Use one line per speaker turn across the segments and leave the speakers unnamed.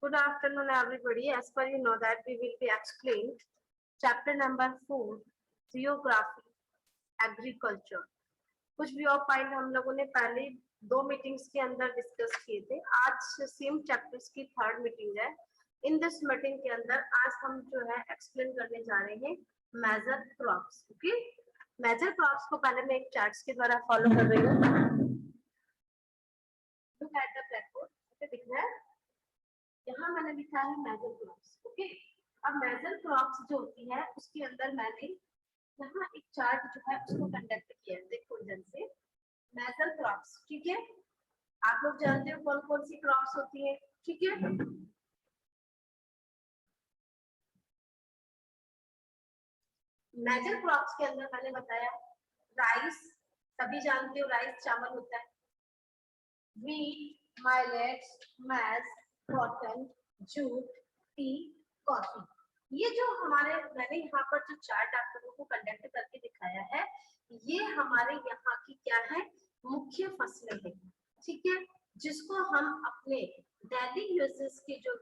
Good afternoon, everybody. As per you know that we will be explaining chapter number 4, Geography, Agriculture. कुछ view of point हम लोगों ने पहले 2 meetings के अंदर डिस्कस किए थे. आज सेम चैप्टर्स की थर्ड मीटिंग है. इन दिस मीटिंग के अंदर आज हम जो है एक्सप्लेन करने जा रहे हैं major crops. Okay, major crops को पहले मैं एक चार्ट्स के द्वारा फॉलो कर रही हूँ. Look at the blackboard. Okay, दिख रहा है? यहाँ मैंने लिखा है मेजर क्रॉप्स. ओके, अब मेजर क्रॉप्स जो होती है उसके अंदर मैंने यहाँ एक चार्ट जो है उसको कंडक्ट किया है. देखो इधर से मेजर क्रॉप्स. ठीक है, आप लोग जानते हो कौन कौन सी क्रॉप्स होती है. ठीक है, मेजर क्रॉप्स के अंदर मैंने बताया राइस, सभी जानते हो राइस चावल होता है. व्हीट, माइलेट्स, मैज, कॉटन, जूट, टी, कॉफी. ये जो हमारे मैंने यहाँ पर जो चार्ट आप लोगों को कंडक्ट करके दिखाया है, ये हमारे यहाँ की क्या है, मुख्य फसलें हैं. ठीक है, जिसको हम अपने डेली यूजेस की जो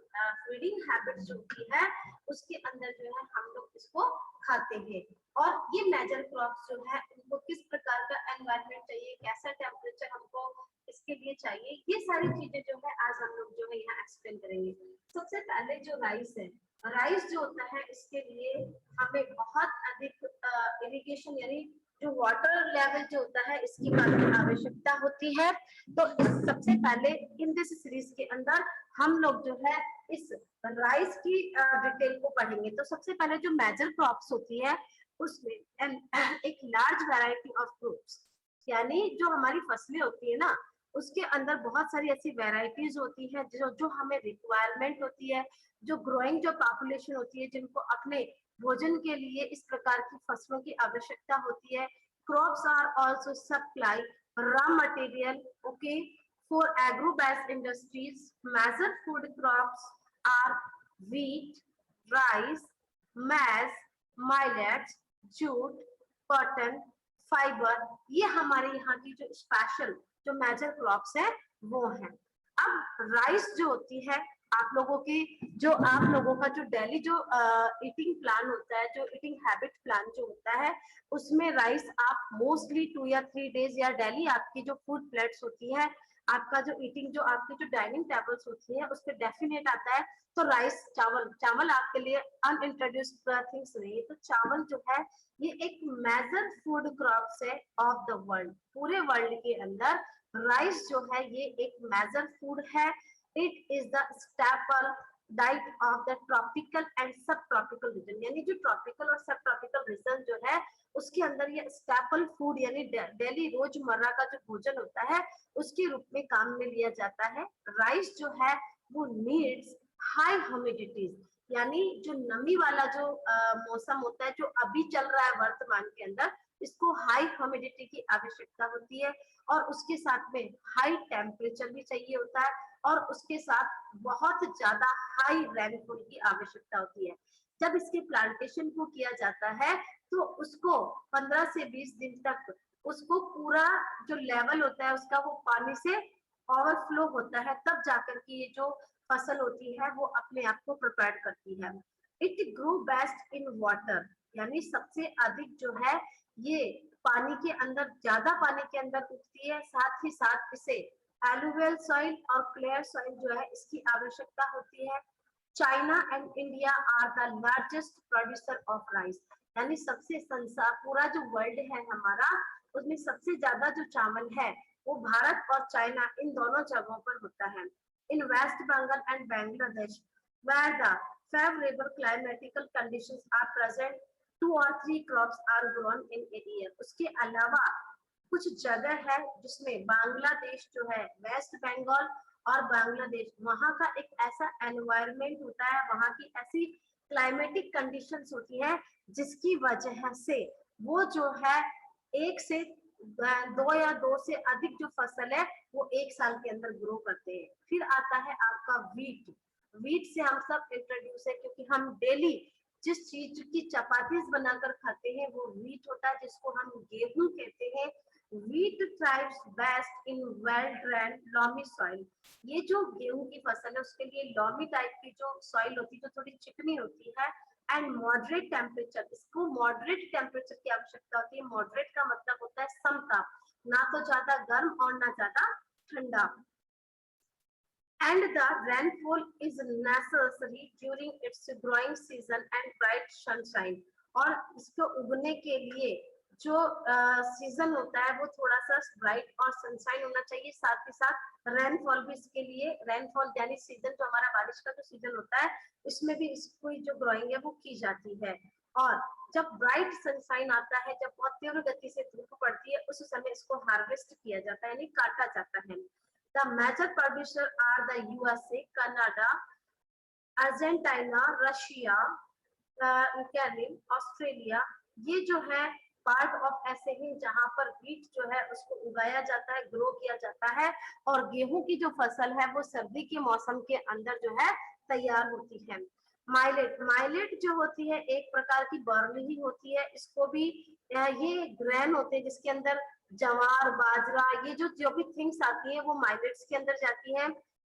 फीडिंग हैबिट जो होती है उसके अंदर जो है हम लोग इसको खाते हैं. और ये मेजर क्रॉप्स जो है उनको किस प्रकार का एनवायरनमेंट चाहिए, कैसा टेम्परेचर हमको इसके लिए चाहिए, ये सारी चीजें जो है आज हम लोग जो है यहाँ एक्सप्लेन करेंगे. सबसे पहले जो राइस है, राइस जो होता है इसके लिए हमें बहुत अधिक इरिगेशन यानी जो वाटर लेवल जो होता है इसकी काफी आवश्यकता होती है. तो सबसे पहले इन दिस सीरीज के अंदर हम लोग जो है इस राइस की डिटेल को पढ़ेंगे. तो सबसे पहले जो मेजर क्रॉप्स होती है उसमें एक लार्ज वैरायटी ऑफ फ्रूट्स, यानी जो हमारी फसलें होती है ना उसके अंदर बहुत सारी ऐसी वैरायटीज होती है जो हमें रिक्वायरमेंट होती है, जो ग्रोइंग जो पॉपुलेशन होती है जिनको अपने भोजन के लिए इस प्रकार की फसलों की आवश्यकता होती है. Crops are also supply raw material, okay, for agro based industries. Major food crops are wheat, rice, maize, millets, jute, cotton, fibre. ये हमारे यहाँ की जो स्पेशल जो मेजर क्रॉप्स है वो है. अब राइस जो होती है आप लोगों का जो डेली जो ईटिंग प्लान होता है, जो ईटिंग हैबिट प्लान जो होता है उसमें राइस आप मोस्टली 2 या 3 डेज या डेली आपकी जो फूड प्लेट्स होती है, आपका जो ईटिंग जो आपकी जो डाइनिंग टेबल्स होती है उस पर डेफिनेट आता है. तो राइस चावल आपके लिए अनइंट्रोड्यूस्ड थिंग्स नहीं. तो चावल जो है ये एक मेजर फूड क्रॉप्स है ऑफ द वर्ल्ड. पूरे वर्ल्ड के अंदर राइस जो है ये एक मेजर फूड है. It is the staple diet of the tropical and सब ट्रॉपिकल रीजन, यानी जो ट्रॉपिकल और सब ट्रॉपिकल रीजन जो है उसके अंदर ये स्टेपल फूड यानी डेली रोजमर्रा का जो भोजन होता है उसके रूप में काम में लिया जाता है. राइस जो है वो नीड्स हाई ह्यूमिडिटीज, यानी जो नमी वाला जो मौसम होता है जो अभी चल रहा है वर्तमान के अंदर, इसको हाई ह्यूमिडिटी की आवश्यकता होती है. और उसके साथ में हाई टेम्परेचर भी चाहिए होता है और उसके साथ बहुत ज्यादा हाई रेनफॉल की आवश्यकता होती है. जब इसके प्लांटेशन को किया जाता है तो उसको 15 से 20 दिन तक उसको पूरा जो लेवल होता है उसका वो पानी से ओवरफ्लो होता है, तब जाकर के ये जो फसल होती है वो अपने आप को प्रिपेयर करती है. It grow best in water, यानी सबसे अधिक जो है ये पानी के अंदर, ज्यादा पानी के अंदर उगती है. साथ ही साथ इसे एलुवियल सॉइल और क्लेयर सॉइल जो है इसकी आवश्यकता होती है. China and India are the largest producer of rice, यानी सबसे संसार पूरा जो वर्ल्ड है हमारा उसमें सबसे ज्यादा जो चावल है वो भारत और चाइना इन दोनों जगहों पर होता है. In West Bengal and Bangladesh where the favorable climatical conditions are present, 2 or 3 crops are grown in a year. उसके अलावा कुछ जगह है जिसमें बांग्लादेश जो है, वेस्ट बंगाल और बांग्लादेश, वहां का एक ऐसा एनवायरनमेंट होता है, वहां की ऐसी क्लाइमेटिक कंडीशंस होती है जिसकी वजह से वो जो है 1 से 2 या 2 से अधिक जो फसल है वो 1 साल के अंदर ग्रो करते हैं. फिर आता है आपका व्हीट. व्हीट से हम सब इंट्रोड्यूस है क्योंकि हम डेली जिस चीज की चपातीज बनाकर खाते हैं वो व्हीट होता है, जिसको हम गेहूं कहते हैं. wheat thrives best in well drained loamy soil. ये जो गेहूं की फसल है उसके लिए loamy टाइप की जो सॉइल होती है जो थोड़ी चिकनी होती है एंड मॉडरेट टेम्परेचर, इसको मॉडरेट टेम्परेचर की आवश्यकता होती है। मॉडरेट का मतलब होता है समताप, ना तो ज्यादा गर्म और ना ज्यादा ठंडा। And the rainfall is necessary during its growing season and bright sunshine. और इसको उगने के लिए जो सीजन होता है वो थोड़ा सा ब्राइट और सनशाइन होना चाहिए, साथ ही साथ रेनफॉल भी इसके लिए, रेनफॉल यानी सीजन जो हमारा बारिश का जो सीजन होता है उसमें भी इसको जो ग्रोइंग है वो की जाती है। और जब ब्राइट सनशाइन आता है, जब बहुत तीव्र गति से धूप पड़ती है, उस समय इसको हार्वेस्ट किया जाता है यानी काटा जाता है। The major producer are the USA, Canada, Argentina, Russia, Australia. ये जो है पार्ट ऑफ ऐसे ही जहां पर व्हीट जो है उसको उगाया जाता है, ग्रो किया जाता है, और गेहूं की जो फसल है वो सर्दी के मौसम के अंदर जो है तैयार होती है। माइलेट, माइलेट जो होती है एक प्रकार की बर्ली ही होती है, इसको भी ये ग्रेन होते हैं जिसके अंदर जवार, बाजरा, ये जो भी थिंग्स आती है वो माइलेट्स के अंदर जाती है।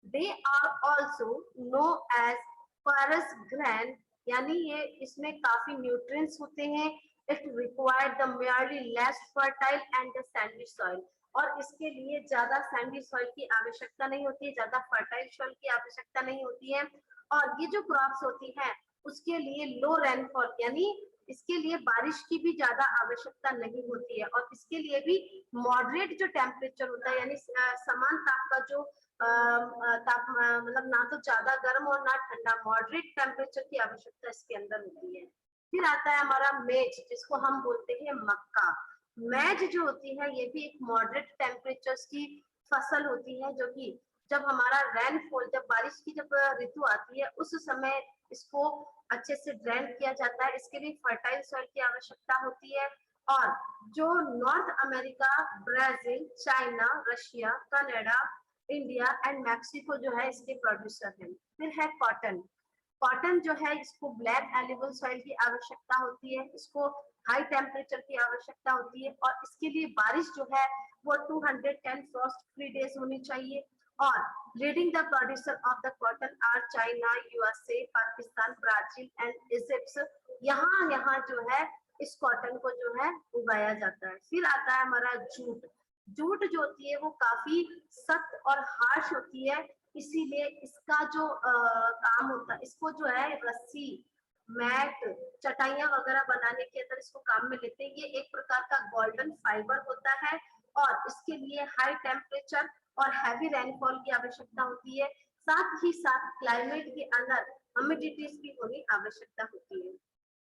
They are also know as forest grain, यानी ये इसमें काफी न्यूट्रिएंट्स होते हैं। It required the merely less fertile and the sandy soil, और इसके लिए ज्यादा सैंडी सॉइल की आवश्यकता नहीं होती है, ज्यादा फर्टाइल सॉइल की आवश्यकता नहीं होती है। और ये जो क्रॉप्स होती है उसके लिए लो रेनफॉल, यानी इसके लिए बारिश की भी ज्यादा आवश्यकता नहीं होती है, और इसके लिए भी मॉडरेट जो टेम्परेचर होता है, यानी समान ताप का जो तापमान, मतलब ना तो ज्यादा गर्म और ना ठंडा, मॉडरेट टेम्परेचर की आवश्यकता इसके अंदर होती है। फिर आता है हमारा मेज, जिसको हम बोलते हैं मक्का। मैज जो होती है ये भी एक मॉडरेट टेम्परेचर की फसल होती है, जो कि जब हमारा रेनफॉल, जब बारिश की जब ऋतु आती है उस समय इसको अच्छे से ड्रेन किया जाता है। इसके लिए फर्टाइल सॉइल की आवश्यकता होती है। और जो north America, Brazil, China, Russia, Canada, India and Mexico जो है इसके प्रोड्यूसर हैं। फिर है कॉटन। कॉटन जो है इसको ब्लैक एलिबल सॉइल की आवश्यकता होती है, इसको हाई टेम्परेचर की आवश्यकता होती है, और इसके लिए बारिश जो है वो 210 फ्रॉस्ट फ्री डेज होनी चाहिए। और leading the producer of the cotton are China, USA, Pakistan, Brazil and Egypt. यहाँ जो है इस कॉटन को जो है उगाया जाता है। फिर आता है हमारा जूट। जूट जो होती है वो काफी सख्त और हार्श होती है, इसीलिए इसका जो काम होता है, इसको जो है रस्सी, मैट, चटाइयां वगैरह बनाने के अंदर इसको काम में लेते हैं। ये एक प्रकार का गोल्डन फाइबर होता है, और इसके लिए हाई टेम्परेचर और हैवी रेनफॉल की आवश्यकता होती है, साथ ही साथ क्लाइमेट के अंदर ह्यूमिडिटीज की होनी आवश्यकता होती है।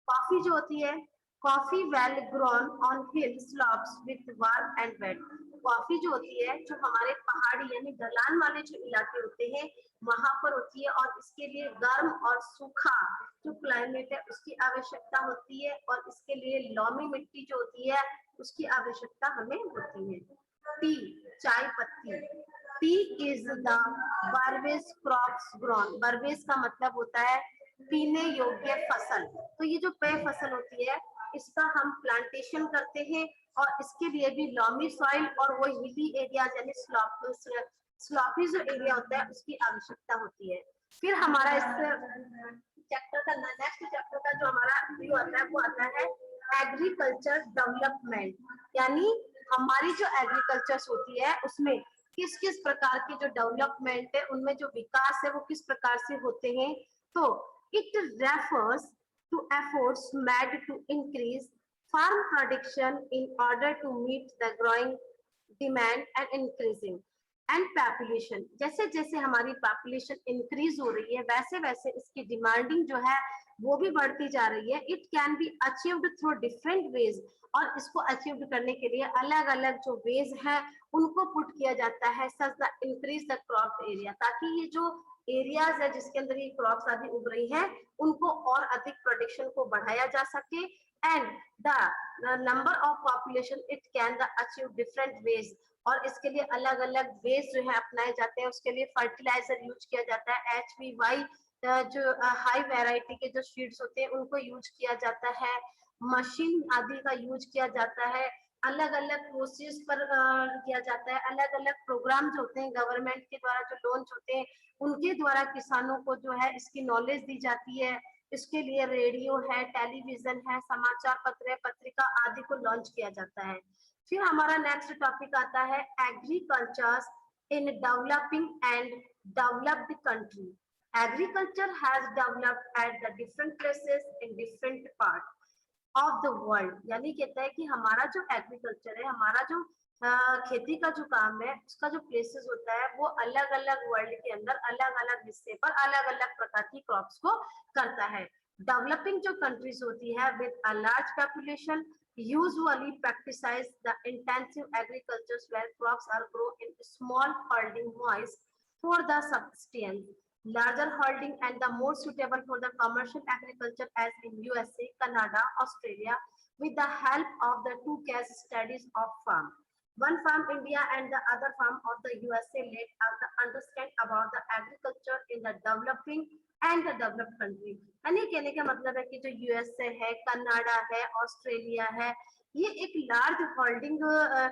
कॉफी जो होती है, coffee well grown on hill slopes with warm and wet. Coffee जो होती है जो हमारे पहाड़ी यानी ढलान वाले जो इलाके होते हैं वहां पर होती है, और इसके लिए गर्म और सूखा जो क्लाइमेट है उसकी आवश्यकता होती है, और इसके लिए लॉमी मिट्टी जो होती है उसकी आवश्यकता हमें होती है। टी, चाय पत्ती। Tea is the beverage crops grown. Beverage का मतलब होता है पीने योग्य फसल। तो ये जो पेय फसल होती है इसका हम प्लांटेशन करते हैं, और इसके लिए भी लॉमी सॉइल और वो हिली एरिया यानी स्लॉपी जो एरिया होता है उसकी आवश्यकता होती है। फिर हमारा इस चैप्टर का नेक्स्ट चैप्टर का जो हमारा व्यू आता है वो आता है एग्रीकल्चर डेवलपमेंट, यानी हमारी जो एग्रीकल्चर होती है उसमें किस किस प्रकार के जो डेवलपमेंट है, उनमें जो विकास है वो किस प्रकार से होते हैं। तो it refers to efforts made to increase farm production in order to meet the growing demand and increasing and population। जैसे जैसे हमारी पॉपुलेशन इंक्रीज हो रही है वैसे वैसे इसकी डिमांडिंग जो है वो भी बढ़ती जा रही है। It can be achieved through different ways, और इसको अचीव करने के लिए अलग अलग जो वेज हैं उनको पुट किया जाता है। सच the increase the crop area, ताकि ये जो एरियाज है जिसके अंदर ये क्रॉप्स आदि उग रही हैं उनको और अधिक प्रोडक्शन को बढ़ाया जा सके। And the number of population it can the achieve different ways, और इसके लिए अलग अलग वेज जो है अपनाए जाते हैं। उसके लिए फर्टिलाइजर यूज किया जाता है, HPY जो हाई वैरायटी के जो सीड्स होते हैं उनको यूज किया जाता है, मशीन आदि का यूज किया जाता है, अलग अलग कोर्सेज पर किया जाता है, अलग अलग प्रोग्राम जो होते हैं गवर्नमेंट के द्वारा जो लॉन्च होते हैं उनके द्वारा किसानों को जो है इसकी नॉलेज दी जाती है। इसके लिए रेडियो है, टेलीविजन है, समाचार पत्र है, पत्रिका आदि को लॉन्च किया जाता है। फिर हमारा नेक्स्ट टॉपिक आता है agriculture in developing and developed country. Agriculture has developed at the different places in different part of the world. यानी कहता है कि हमारा जो एग्रीकल्चर है, हमारा जो खेती का जो काम है, उसका जो प्लेसेस होता है वो अलग अलग वर्ल्ड के अंदर अलग अलग हिस्से पर अलग अलग प्रकार की क्रॉप्स को करता है। डेवलपिंग जो कंट्रीज होती है with a large population usually practice the intensive agriculture where crops are grown in small holding moist for the subsistence. Larger holding and the more suitable for the commercial agriculture as in USA, Canada, Australia, with the help of the two case studies of farm. One farm India and the other farm of the USA let us understand about the agriculture in the developing and the developed country. यानी कहने का मतलब है कि जो USA है, Canada है, Australia है, ये एक लार्ज होल्डिंग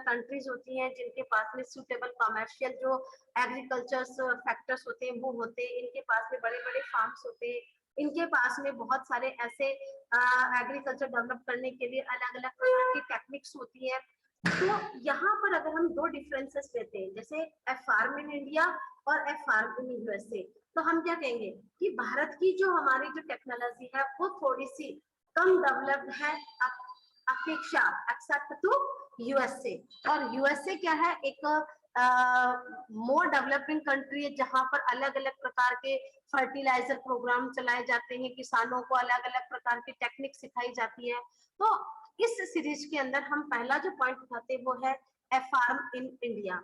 कंट्रीज होती हैं जिनके पास में सूटेबल कमर्शियल जो एग्रीकल्चर फैक्टर्स होते हैं वो होते हैं, इनके पास में बड़े बड़े फार्म्स होते हैं, इनके पास में बहुत सारे ऐसे एग्रीकल्चर डेवलप करने के लिए अलग अलग प्रकार की टेक्निक्स होती है। तो यहाँ पर अगर हम दो डिफरेंसेस लेते हैं, जैसे ए फार्म इन इंडिया और ए फार्म इन यूएसए, तो हम क्या कहेंगे कि भारत की जो हमारी जो टेक्नोलॉजी है वो थोड़ी सी कम डेवलप्ड है अपेक्षा एक्सेप्ट टू यूएसए। और यूएसए क्या है, एक मोर डेवलपिंग कंट्री है जहां पर अलग अलग प्रकार के फर्टिलाइजर प्रोग्राम चलाए जाते हैं, किसानों को अलग अलग प्रकार की टेक्निक सिखाई जाती है। तो इस सीरीज के अंदर हम पहला जो पॉइंट उठाते हैं वो है a farm in India.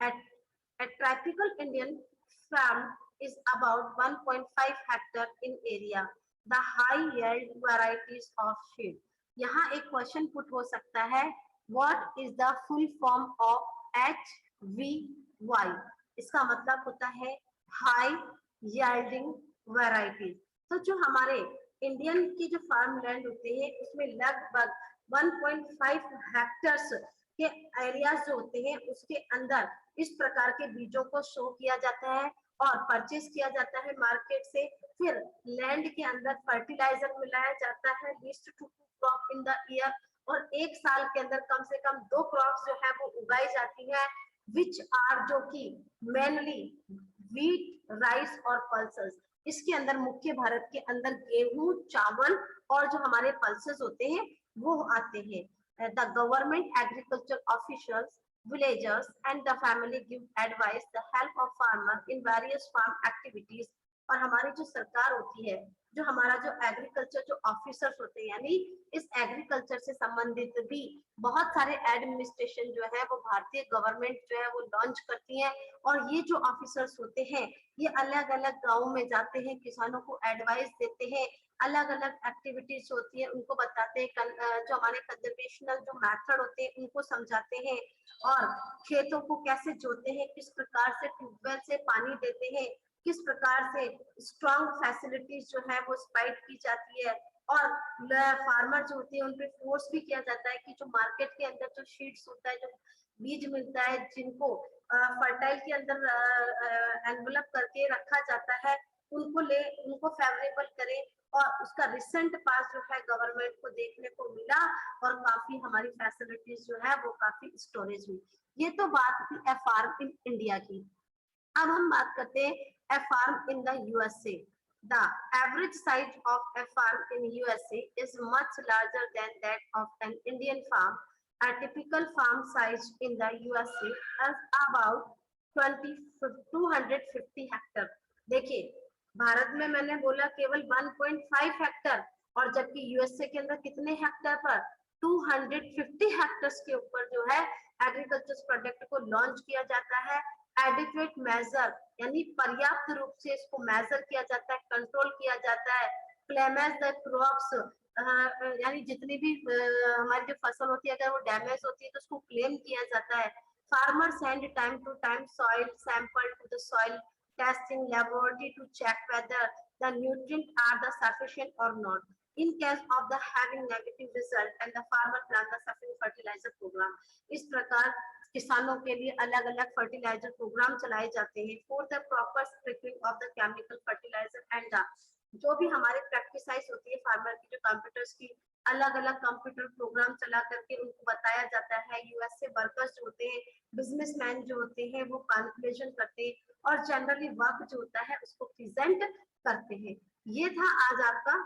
A typical Indian farm is about 1.5 hectare in area. The high yield varieties of seed. यहाँ एक क्वेश्चन पुट हो सकता है, What is the full form of HVY? इसका मतलब होता है High Yielding Varieties. तो जो हमारे इंडियन की जो फार्म लैंड होते हैं उसमें लगभग 1.5 हेक्टर्स के एरियाज जो होते हैं उसके अंदर इस प्रकार के बीजों को शो किया जाता है और परचेज किया जाता है मार्केट से। फिर लैंड के अंदर फर्टिलाइजर मिलाया जाता है least two crop in the year, और एक साल के अंदर कम से कम 2 क्रॉप्स जो है वो उगाई जाती है, विच आर जो कि मेनली व्हीट, राइस और पल्सेस। इसके अंदर मुख्य भारत के अंदर गेहूं, चावल और जो हमारे पल्सेस होते हैं वो आते हैं। The government agriculture officials, villagers and the family give advice the help of farmer in various farm activities। और हमारी जो सरकार होती है, जो हमारा जो एग्रीकल्चर जो ऑफिसर्स होते हैं, यानी इस एग्रीकल्चर से संबंधित भी बहुत सारे एडमिनिस्ट्रेशन जो है वो भारतीय गवर्नमेंट जो है वो लॉन्च करती है। और ये जो ऑफिसर्स होते हैं ये अलग अलग गाँव में जाते हैं, किसानों को एडवाइस देते हैं, अलग अलग एक्टिविटीज होती है उनको बताते हैं, जो हमारे कंजर्वेशनल जो मेथड होते हैं उनको समझाते हैं, और खेतों को कैसे जोते हैं, किस प्रकार से ट्यूबवेल से पानी देते हैं, किस प्रकार से स्ट्रॉन्ग फैसिलिटीज जो है वो स्पाइट की जाती है, और फार्मर जो होते हैं उन पे फोर्स भी किया जाता है कि जो मार्केट के अंदर जो शीट्स होता है, जो बीज मिलता है, जिनको फर्टाइल के अंदर एनवलप करके रखा जाता है, उनको फेवरेबल करें। और उसका रिसेंट पास जो है गवर्नमेंट को देखने को मिला और काफी हमारी फैसिलिटीज जो है वो काफी स्टोरेज हुई। ये तो बात थी ए फार्म इन इंडिया की। अब हम बात करते हैं a farm in the USA. The average size of a farm in USA is much larger than that of an Indian farm. A typical farm size in the USA is about 250 Hector. देखिए भारत में मैंने बोला केवल 1.5 Hector, और जबकि USA के अंदर कितने हेक्टर पर 250 हेक्टर्स के ऊपर जो है एग्रीकल्चर प्रोडक्ट को लॉन्च किया जाता है। एडिक्वेट मेजर यानी पर्याप्त रूप से इसको मेजर किया जाता है, कंट्रोल किया जाता है। क्लेमेज द क्रॉप्स यानी जितनी भी हमारी जो फसल होती है अगर वो डैमेज होती है तो उसको क्लेम किया जाता है। Farmer send time to time soil sample to the soil testing laboratory to check whether the nutrients are the sufficient or not। in case of the having negative result and the farmer plan the sufficient fertilizer program। इस प्रकार किसानों के लिए अलग अलग fertiliser programme चलाए जाते हैं for the proper sprinkling of the chemical fertiliser and the जो भी हमारे प्रैक्टिसाइज होती है फार्मर की जो कंप्यूटर्स की अलग अलग कंप्यूटर प्रोग्राम चला करके उनको बताया जाता है। यूएस से वर्कर्स जो होते हैं बिजनेसमैन जो होते हैं वो कैलकुलेशन करते हैं और जनरली वर्क जो होता है उसको प्रेजेंट करते हैं। ये था आज आपका